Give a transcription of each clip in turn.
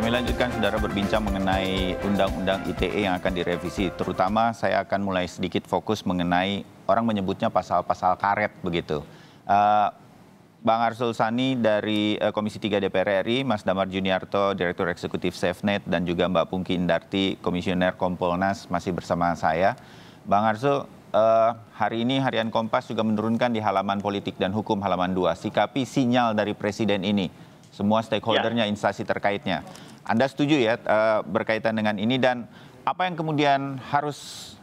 Kami lanjutkan, saudara, berbincang mengenai Undang-Undang ITE yang akan direvisi. Terutama saya akan mulai sedikit fokus mengenai orang menyebutnya pasal-pasal karet begitu. Bang Arsul Sani dari Komisi 3 DPR RI, Mas Damar Juniarto, Direktur Eksekutif SafeNet, dan juga Mbak Pungki Indarti, Komisioner Kompolnas, masih bersama saya. Bang Arsul, hari ini Harian Kompas juga menurunkan di halaman politik dan hukum halaman 2, sikapi sinyal dari Presiden ini. Semua stakeholdernya, instansi terkaitnya. Anda setuju ya berkaitan dengan ini, dan apa yang kemudian harus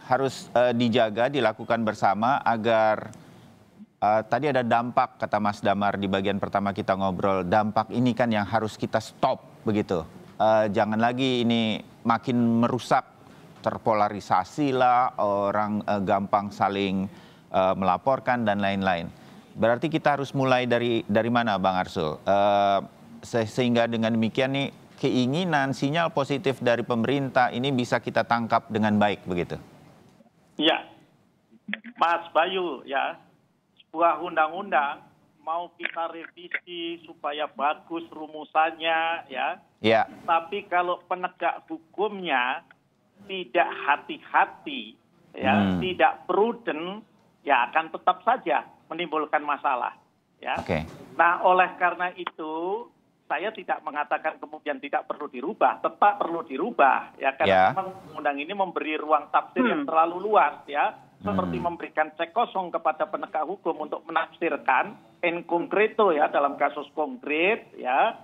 dijaga, dilakukan bersama agar tadi ada dampak, kata Mas Damar di bagian pertama kita ngobrol, dampak ini kan yang harus kita stop begitu. Jangan lagi ini makin merusak, terpolarisasi lah, orang gampang saling melaporkan dan lain-lain. Berarti kita harus mulai dari mana, Bang Arsul? Sehingga dengan demikian nih keinginan sinyal positif dari pemerintah ini bisa kita tangkap dengan baik begitu. Ya, Mas Bayu, ya, sebuah undang-undang mau kita revisi supaya bagus rumusannya, ya. Ya. Tapi kalau penegak hukumnya tidak hati-hati, ya, tidak prudent, ya akan tetap saja menimbulkan masalah, ya. Oke. Nah, oleh karena itu saya tidak mengatakan kemudian tidak perlu dirubah, tetap perlu dirubah, ya, karena memang undang ini memberi ruang tafsir yang terlalu luas, ya, seperti memberikan cek kosong kepada penegak hukum untuk menafsirkan in concreto, ya, dalam kasus konkret, ya,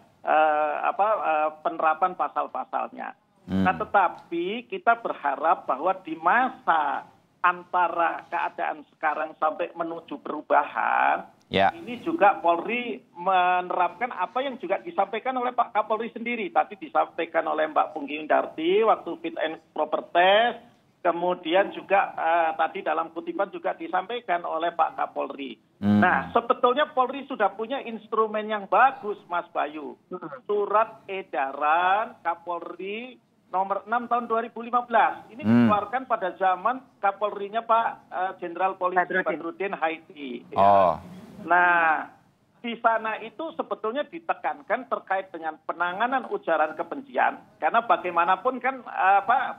penerapan pasal-pasalnya. Nah, tetapi kita berharap bahwa di masa antara keadaan sekarang sampai menuju perubahan, ini juga Polri menerapkan apa yang juga disampaikan oleh Pak Kapolri sendiri. Tadi disampaikan oleh Mbak Pungki Indarti waktu fit and proper test, kemudian juga tadi dalam kutipan juga disampaikan oleh Pak Kapolri. Nah, sebetulnya Polri sudah punya instrumen yang bagus, Mas Bayu. Surat edaran Kapolri nomor 6 tahun 2015. Ini dikeluarkan pada zaman Kapolrinya Pak Jenderal Polisi Badrudin Haiti. Ya. Nah, di sana itu sebetulnya ditekankan terkait dengan penanganan ujaran kebencian, karena bagaimanapun kan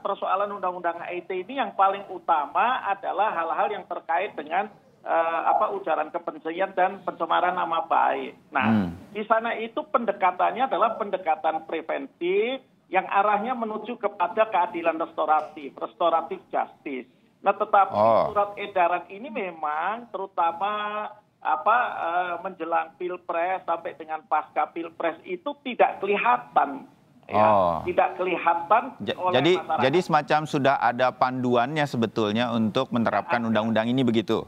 persoalan undang-undang ITE ini yang paling utama adalah hal-hal yang terkait dengan ujaran kebencian dan pencemaran nama baik. Nah, di sana itu pendekatannya adalah pendekatan preventif yang arahnya menuju kepada keadilan restoratif justice. Nah, tetapi surat edaran ini memang terutama menjelang Pilpres sampai dengan pasca Pilpres itu tidak kelihatan, ya, tidak kelihatan oleh masyarakat. Jadi semacam sudah ada panduannya sebetulnya untuk menerapkan undang-undang ini begitu.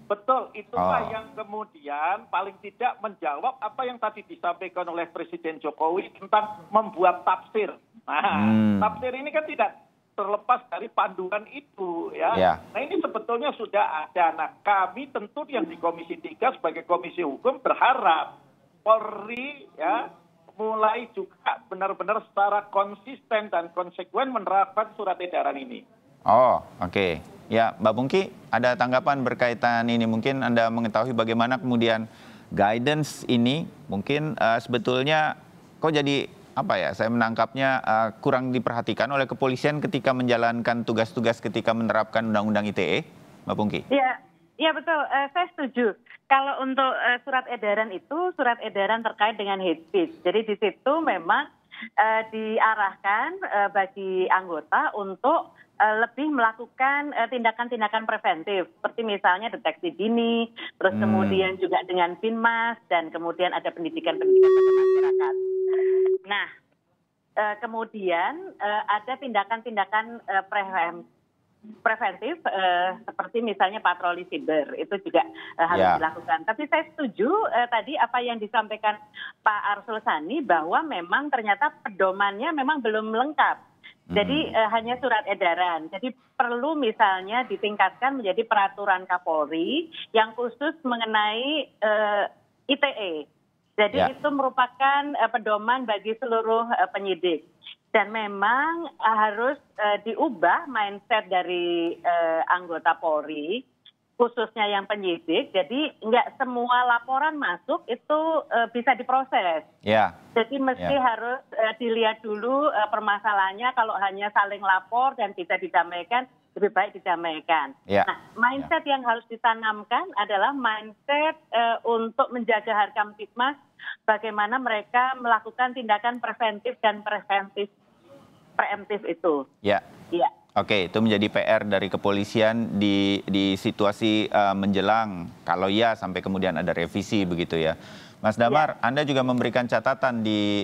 Betul, itulah yang kemudian paling tidak menjawab apa yang tadi disampaikan oleh Presiden Jokowi tentang membuat tafsir. Nah, tafsir ini kan tidak terlepas dari panduan itu, ya. Nah, ini sebetulnya sudah ada. Nah, kami tentu yang di Komisi 3 sebagai Komisi Hukum berharap Polri, ya, mulai juga benar-benar secara konsisten dan konsekuen menerapkan surat edaran ini. Oke. Ya, Mbak Pungki, ada tanggapan berkaitan ini? Mungkin Anda mengetahui bagaimana kemudian guidance ini mungkin sebetulnya kok jadi saya menangkapnya kurang diperhatikan oleh kepolisian ketika menjalankan tugas-tugas ketika menerapkan undang-undang ITE, Mbak Pungki? Iya betul, saya setuju. Kalau untuk surat edaran itu surat edaran terkait dengan hate speech. Jadi di situ memang diarahkan bagi anggota untuk lebih melakukan tindakan-tindakan preventif, seperti misalnya deteksi dini, terus kemudian juga dengan Binmas, dan kemudian ada pendidikan-pendidikan pada masyarakat. Nah, kemudian ada tindakan-tindakan preventif, seperti misalnya patroli siber, itu juga harus dilakukan. Tapi saya setuju tadi apa yang disampaikan Pak Arsul Sani, bahwa memang ternyata pedomannya memang belum lengkap. Jadi hanya surat edaran. Jadi perlu misalnya ditingkatkan menjadi peraturan Kapolri yang khusus mengenai ITE. Jadi itu merupakan pedoman bagi seluruh penyidik. Dan memang harus diubah mindset dari anggota Polri khususnya yang penyidik, jadi nggak semua laporan masuk itu bisa diproses. Ya. Jadi mesti harus dilihat dulu permasalahannya, kalau hanya saling lapor dan bisa didamaikan, lebih baik didamaikan. Ya. Nah, mindset yang harus ditanamkan adalah mindset untuk menjaga harkamtipmas, bagaimana mereka melakukan tindakan preventif dan preemptif itu. Ya. Iya. Oke, itu menjadi PR dari kepolisian di situasi menjelang kalau ya sampai kemudian ada revisi begitu ya. Mas Damar, Anda juga memberikan catatan di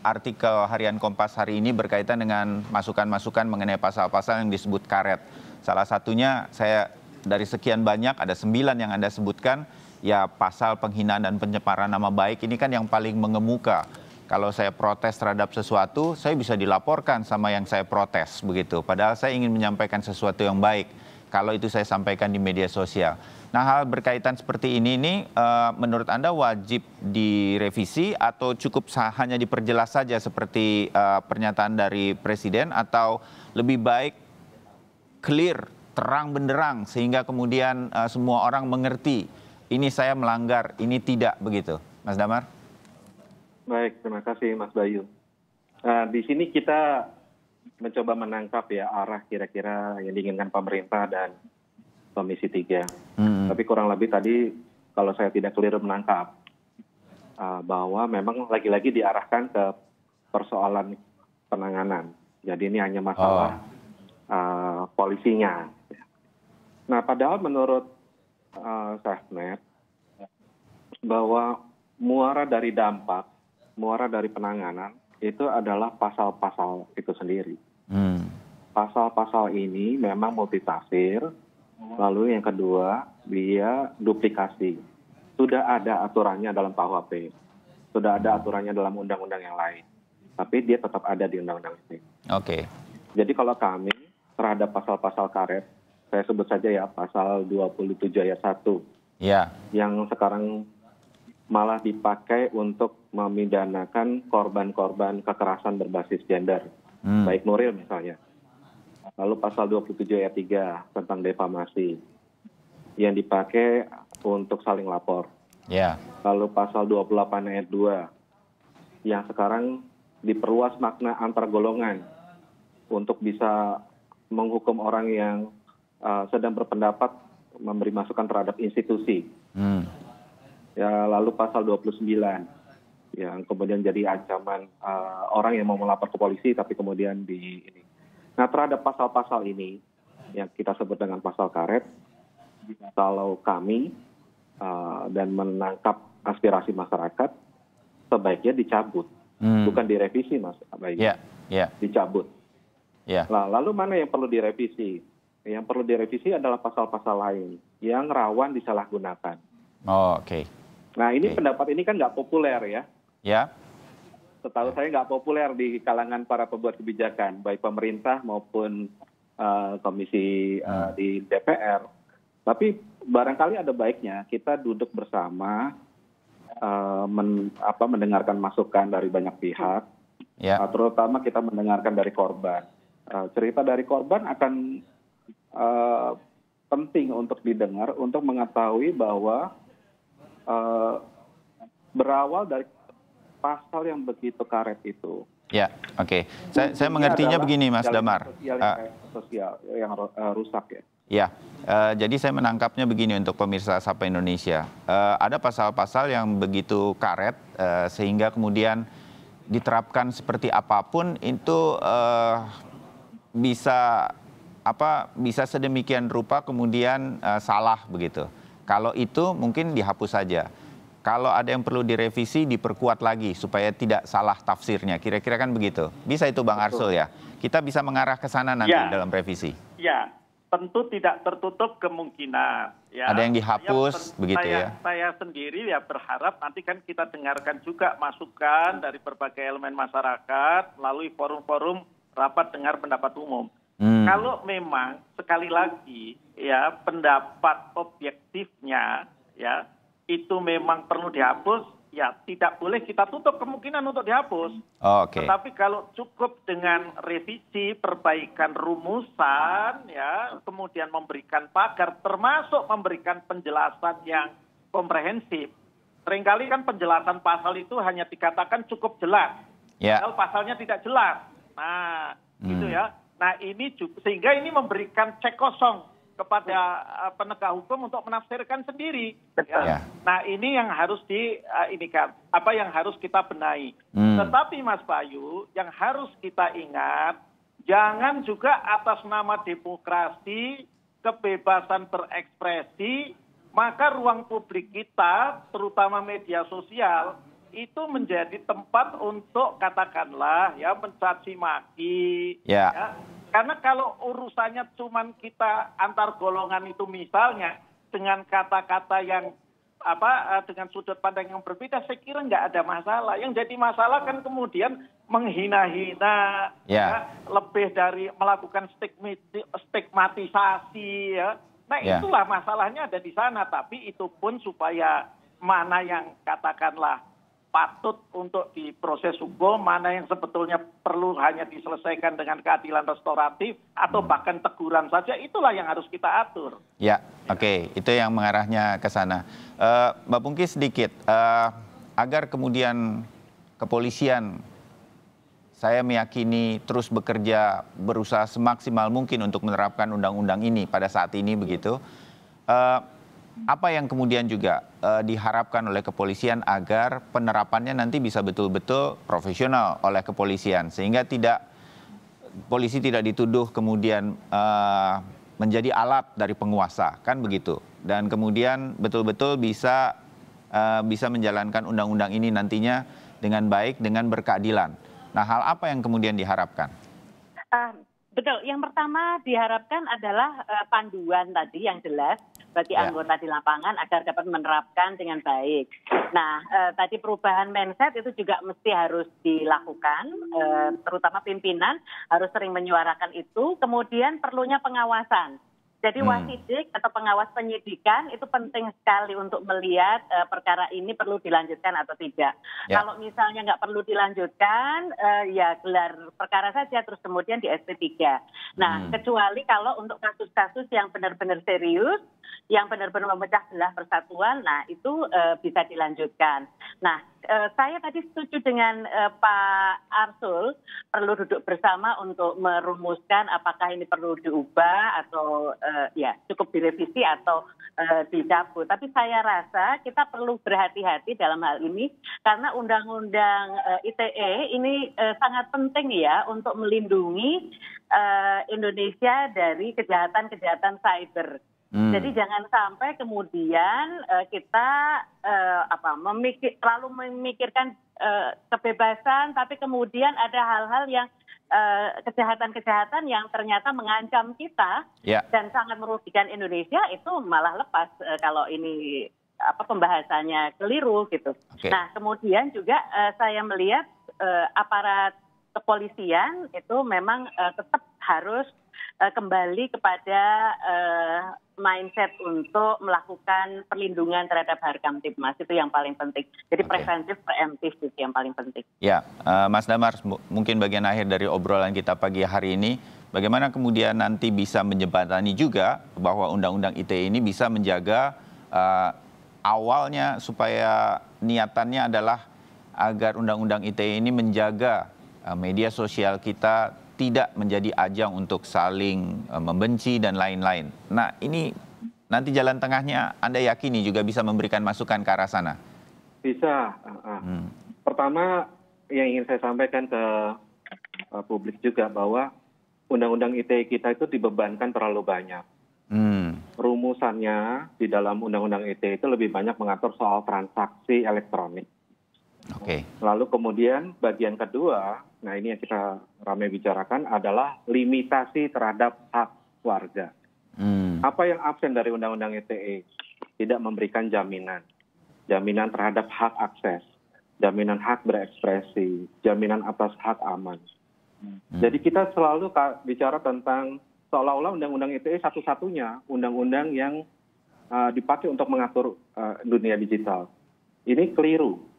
artikel harian Kompas hari ini berkaitan dengan masukan-masukan mengenai pasal-pasal yang disebut karet. Salah satunya saya dari sekian banyak ada 9 yang Anda sebutkan, ya pasal penghinaan dan pencemaran nama baik ini kan yang paling mengemuka. Kalau saya protes terhadap sesuatu, saya bisa dilaporkan sama yang saya protes begitu. Padahal saya ingin menyampaikan sesuatu yang baik. Kalau itu saya sampaikan di media sosial. Nah, hal berkaitan seperti ini menurut Anda wajib direvisi atau cukup hanya diperjelas saja seperti pernyataan dari Presiden, atau lebih baik clear, terang benderang sehingga kemudian semua orang mengerti ini saya melanggar, ini tidak begitu, Mas Damar? Baik, terima kasih Mas Bayu. Di sini kita mencoba menangkap ya arah kira-kira yang diinginkan pemerintah dan Komisi 3. Tapi kurang lebih tadi kalau saya tidak keliru menangkap bahwa memang lagi-lagi diarahkan ke persoalan penanganan. Jadi ini hanya masalah polisinya. Nah, padahal menurut Safenet bahwa muara dari dampak, muara dari penanganan itu adalah pasal-pasal itu sendiri. Pasal-pasal ini memang multitafsir. Lalu yang kedua, dia duplikasi. Sudah ada aturannya dalam KUHP, sudah ada aturannya dalam undang-undang yang lain, tapi dia tetap ada di undang-undang ini. Oke. Jadi kalau kami terhadap pasal-pasal karet, saya sebut saja ya pasal 27 ayat 1, Ya. yang sekarang malah dipakai untuk memidanakan korban-korban kekerasan berbasis gender, baik Nuril misalnya. Lalu pasal 27 ayat 3 tentang defamasi yang dipakai untuk saling lapor. Ya. Lalu pasal 28 ayat 2 yang sekarang diperluas makna antar golongan untuk bisa menghukum orang yang sedang berpendapat memberi masukan terhadap institusi. Ya, lalu pasal 29 yang kemudian jadi ancaman orang yang mau melapor ke polisi tapi kemudian ini. Nah, terhadap pasal-pasal ini yang kita sebut dengan pasal karet, kalau kami dan menangkap aspirasi masyarakat, sebaiknya dicabut, bukan direvisi, Mas Bayu. Dicabut. Nah, lalu mana yang perlu direvisi? Yang perlu direvisi adalah pasal-pasal lain yang rawan disalahgunakan. Oh, oke. Nah, ini pendapat ini kan nggak populer ya. Ya. Setahu saya nggak populer di kalangan para pembuat kebijakan, baik pemerintah maupun komisi di DPR. Tapi barangkali ada baiknya kita duduk bersama, mendengarkan masukan dari banyak pihak, terutama kita mendengarkan dari korban. Cerita dari korban akan penting untuk didengar, untuk mengetahui bahwa berawal dari pasal yang begitu karet itu. Ya, oke. Saya mengertinya begini, Mas Damar. Sosial yang rusak ya. Ya, jadi saya menangkapnya begini untuk pemirsa Sapa Indonesia. Ada pasal-pasal yang begitu karet sehingga kemudian diterapkan seperti apapun itu bisa sedemikian rupa kemudian salah begitu. Kalau itu mungkin dihapus saja. Kalau ada yang perlu direvisi, diperkuat lagi supaya tidak salah tafsirnya. Kira-kira kan begitu. Bisa itu Bang Arsul ya? Kita bisa mengarah ke sana nanti dalam revisi. Ya, tentu tidak tertutup kemungkinan. Ya. Ada yang dihapus, begitu ya? Saya sendiri ya berharap nanti kan kita dengarkan juga masukan dari berbagai elemen masyarakat melalui forum-forum rapat dengar pendapat umum. Kalau memang sekali lagi ya pendapat objektifnya ya itu memang perlu dihapus, ya tidak boleh kita tutup kemungkinan untuk dihapus. Tetapi kalau cukup dengan revisi, perbaikan rumusan, ya, kemudian memberikan pagar, termasuk memberikan penjelasan yang komprehensif. Seringkali kan penjelasan pasal itu hanya dikatakan cukup jelas, padahal pasalnya tidak jelas. Nah, gitu ya. Nah, ini juga, sehingga ini memberikan cek kosong kepada penegak hukum untuk menafsirkan sendiri. Ya. Nah, ini yang harus yang harus kita benahi. Tetapi Mas Bayu, yang harus kita ingat, jangan juga atas nama demokrasi, kebebasan berekspresi, maka ruang publik kita, terutama media sosial, itu menjadi tempat untuk katakanlah ya mencaci maki. Ya. Karena kalau urusannya cuman kita antar golongan itu misalnya dengan kata-kata yang dengan sudut pandang yang berbeda, saya kira nggak ada masalah. Yang jadi masalah kan kemudian menghina-hina, lebih dari melakukan stigmatisasi. Ya. Nah itulah masalahnya ada di sana. Tapi itu pun supaya mana yang katakanlah patut untuk diproses hukum, mana yang sebetulnya perlu hanya diselesaikan dengan keadilan restoratif atau bahkan teguran saja, itulah yang harus kita atur. Ya, oke. Itu yang mengarahnya ke sana. Mbak Pungki sedikit, agar kemudian kepolisian, saya meyakini terus bekerja, berusaha semaksimal mungkin untuk menerapkan undang-undang ini pada saat ini begitu. Apa yang kemudian juga diharapkan oleh kepolisian agar penerapannya nanti bisa betul-betul profesional oleh kepolisian, sehingga polisi tidak dituduh kemudian menjadi alat dari penguasa, kan begitu, dan kemudian betul-betul bisa menjalankan undang-undang ini nantinya dengan baik, dengan berkeadilan. Nah, hal apa yang kemudian diharapkan? Betul, yang pertama diharapkan adalah panduan tadi yang jelas bagi anggota di lapangan agar dapat menerapkan dengan baik. Nah, tadi perubahan mindset itu juga mesti harus dilakukan, terutama pimpinan harus sering menyuarakan itu, kemudian perlunya pengawasan. Jadi wasidik atau pengawas penyidikan itu penting sekali untuk melihat perkara ini perlu dilanjutkan atau tidak. Kalau misalnya nggak perlu dilanjutkan, ya gelar perkara saja terus kemudian di SP3. Nah, kecuali kalau untuk kasus-kasus yang benar-benar serius, yang benar-benar memecah belah persatuan, nah itu bisa dilanjutkan. Nah, saya tadi setuju dengan Pak Arsul, perlu duduk bersama untuk merumuskan apakah ini perlu diubah atau cukup direvisi atau dicabut. Tapi saya rasa kita perlu berhati-hati dalam hal ini karena Undang-Undang ITE ini sangat penting ya untuk melindungi Indonesia dari kejahatan-kejahatan cyber. Jadi jangan sampai kemudian kita terlalu memikirkan kebebasan, tapi kemudian ada hal-hal yang kejahatan-kejahatan yang ternyata mengancam kita dan sangat merugikan Indonesia, itu malah lepas kalau ini pembahasannya keliru gitu. Nah, kemudian juga saya melihat aparat kepolisian itu memang tetap harus kembali kepada mindset untuk melakukan perlindungan terhadap Harkamtibmas, itu yang paling penting. Jadi preventif, preemptif itu yang paling penting. Ya, Mas Damar, mungkin bagian akhir dari obrolan kita pagi hari ini, bagaimana kemudian nanti bisa menjembatani juga bahwa Undang-Undang ITE ini bisa menjaga awalnya supaya niatannya adalah agar Undang-Undang ITE ini menjaga media sosial kita tidak menjadi ajang untuk saling membenci dan lain-lain. Nah, ini nanti jalan tengahnya Anda yakini juga bisa memberikan masukan ke arah sana? Bisa. Pertama, yang ingin saya sampaikan ke publik juga bahwa Undang-Undang ITE kita itu dibebankan terlalu banyak. Rumusannya di dalam Undang-Undang ITE itu lebih banyak mengatur soal transaksi elektronik. Lalu kemudian bagian kedua, nah ini yang kita ramai bicarakan adalah limitasi terhadap hak warga. Apa yang absen dari Undang-Undang ITE? Tidak memberikan jaminan terhadap hak akses, jaminan hak berekspresi, jaminan atas hak aman. Jadi kita selalu bicara tentang seolah-olah Undang-Undang ITE satu-satunya undang-undang yang dipakai untuk mengatur dunia digital. Ini keliru.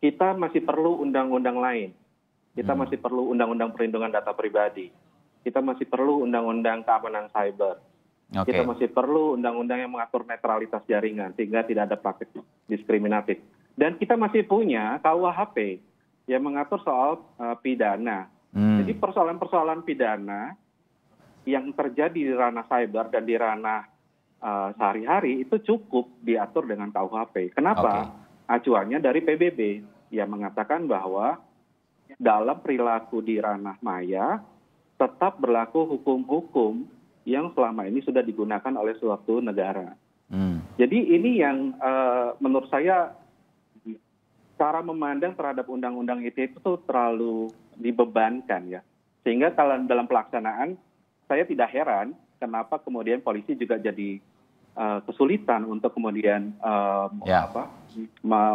kita masih perlu undang-undang lain. Kita masih perlu undang-undang perlindungan data pribadi. Kita masih perlu undang-undang keamanan cyber. Kita masih perlu undang-undang yang mengatur netralitas jaringan sehingga tidak ada praktik diskriminatif. Dan kita masih punya KUHP yang mengatur soal pidana. Jadi persoalan-persoalan pidana yang terjadi di ranah cyber dan di ranah sehari-hari itu cukup diatur dengan KUHP. Kenapa? Acuannya dari PBB yang mengatakan bahwa dalam perilaku di ranah maya tetap berlaku hukum-hukum yang selama ini sudah digunakan oleh suatu negara. Jadi ini yang menurut saya cara memandang terhadap undang-undang ITE itu terlalu dibebankan ya. Sehingga kalau dalam pelaksanaan saya tidak heran kenapa kemudian polisi juga jadi kesulitan untuk kemudian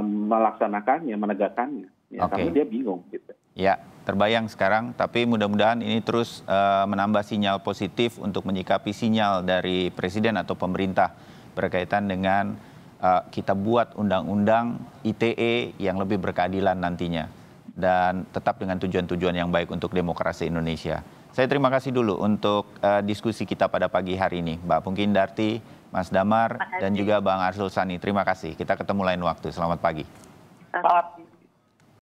melaksanakannya, menegakkannya. Ya, karena dia bingung gitu. Ya, terbayang sekarang, tapi mudah-mudahan ini terus menambah sinyal positif untuk menyikapi sinyal dari Presiden atau pemerintah berkaitan dengan kita buat undang-undang ITE yang lebih berkeadilan nantinya. Dan tetap dengan tujuan-tujuan yang baik untuk demokrasi Indonesia. Saya terima kasih dulu untuk diskusi kita pada pagi hari ini. Mbak Pungki Indarti, Mas Damar, dan juga Bang Arsul Sani. Terima kasih. Kita ketemu lain waktu. Selamat pagi. Selamat